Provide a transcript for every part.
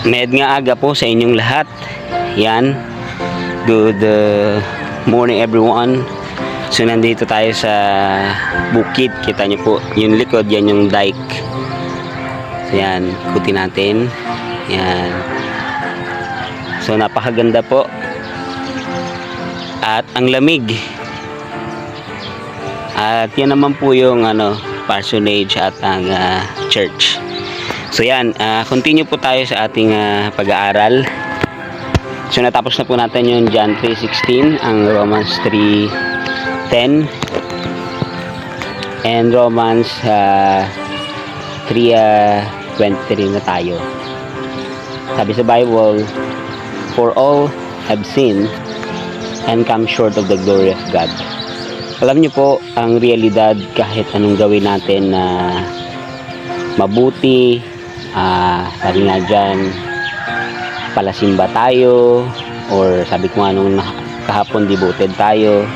Mednga aga po sa inyong lahat. Yan. Good morning everyone. So nandito tayo sa bukid. Kita nyo po yung likod, yan yung dike. So yan, ikutin natin. Yan. So napakaganda po. At ang lamig. At yan naman po yung parsonage at ang church. So yan, continue po tayo sa ating pag-aaral. So natapos na po natin yung John 3:16, ang Romans 3:10, and Romans 3:23 na tayo. Sabi sa Bible, for all have sinned and come short of the glory of God. Alam niyo po, ang realidad, kahit anong gawin natin na mabuti, sabi nga dyan, palasimba tayo, or sabi ko nga nung kahapon, devoted tayo,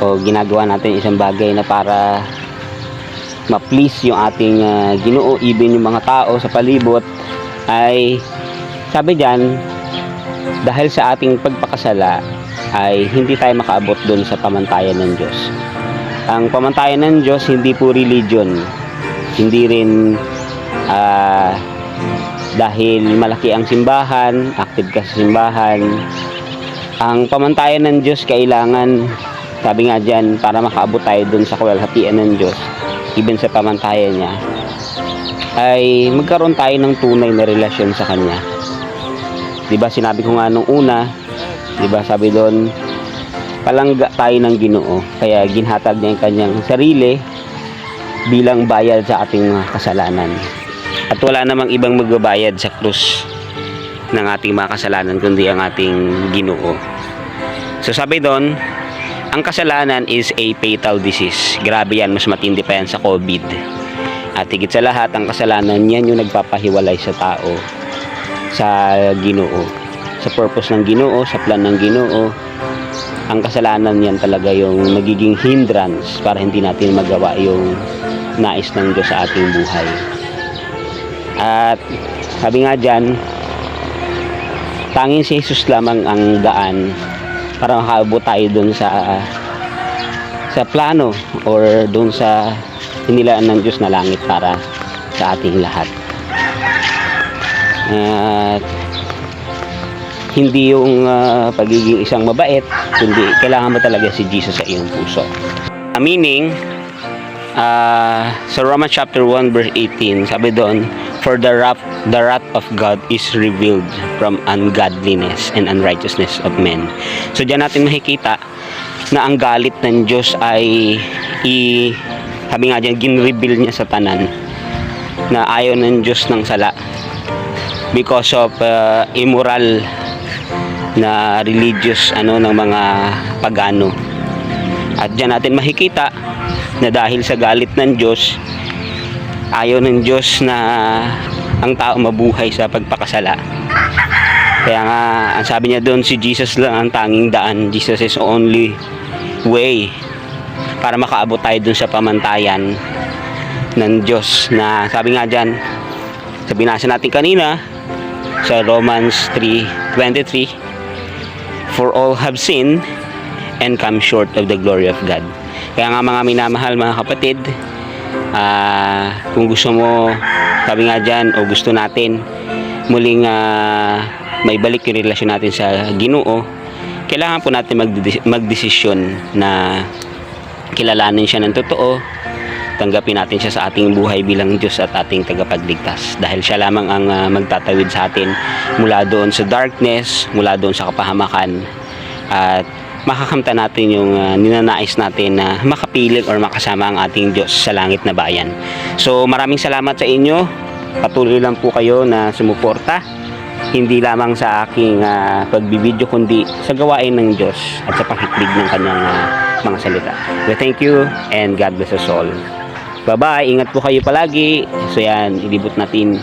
o ginagawa natin isang bagay na para ma-please yung ating Ginoo, even yung mga tao sa palibot, ay sabi dyan, dahil sa ating pagpakasala ay hindi tayo makaabot doon sa pamantayan ng Diyos. Ang pamantayan ng Diyos hindi po religion, hindi rin dahil malaki ang simbahan, active ka sa simbahan. Ang pamantayan ng Diyos kailangan, sabi nga dyan, para makaabot tayo dun sa kaluwalhatian ng Diyos, even sa pamantayan niya, ay magkaroon tayo ng tunay na relasyon sa Kanya. Diba sinabi ko nga nung una, diba sabi doon, palangga tayo ng Ginoo, kaya ginhatag niya yung Kanyang sarili bilang bayad sa ating kasalanan. At wala namang ibang magbabayad sa krus ng ating mga kasalanan kundi ang ating Ginoo. So sabi doon, ang kasalanan is a fatal disease. Grabe yan, mas matindi pa yan sa COVID. At higit sa lahat, ang kasalanan yan yung nagpapahiwalay sa tao sa Ginoo. Sa purpose ng Ginoo, sa plan ng Ginoo, ang kasalanan yan talaga yung nagiging hindrance para hindi natin magawa yung nais ng Diyos sa ating buhay. At sabi nga dyan, tanging si Jesus lamang ang daan para makaabot tayo dun sa plano or dun sa inilaan ng Diyos na langit para sa ating lahat. At hindi yung pagiging isang mabait, kundi kailangan mo talaga si Jesus sa iyong puso. Meaning, sa Romans chapter 1 verse 18, sabi doon, for the wrath of God is revealed from ungodliness and unrighteousness of men. So diyan natin makikita na ang galit ng Diyos ay sabi nga diyan, ginreveal niya sa tanan na ayaw ng Diyos ng sala because of immoral na religious ng mga pagano. At diyan natin makikita na dahil sa galit ng Diyos, ayaw ng Diyos na ang tao mabuhay sa pagpakasala. Kaya nga, ang sabi niya doon, si Jesus lang ang tanging daan. Jesus is only way para makaabot tayo doon sa pamantayan ng Diyos. Na sabi nga dyan, sa binasa natin kanina, sa Romans 3:23, for all have sinned and come short of the glory of God. Kaya nga mga minamahal mga kapatid, kung gusto mo, sabi nga dyan, o gusto natin muling may balik yung relasyon natin sa Ginoo, kailangan po natin magdesisyon na kilalanin siya ng totoo, tanggapin natin siya sa ating buhay bilang Diyos at ating tagapagligtas, dahil siya lamang ang magtatawid sa atin mula doon sa darkness, mula doon sa kapahamakan, at makakamta natin yung ninanais natin na makapiling or makasama ang ating Diyos sa langit na bayan. So maraming salamat sa inyo. Patuloy lang po kayo na sumuporta, hindi lamang sa aking pagbibideo kundi sa gawain ng Diyos at sa pakiklig ng kanyang mga salita. So thank you and God bless us all. Bye bye, ingat po kayo palagi. So yan, ilibot natin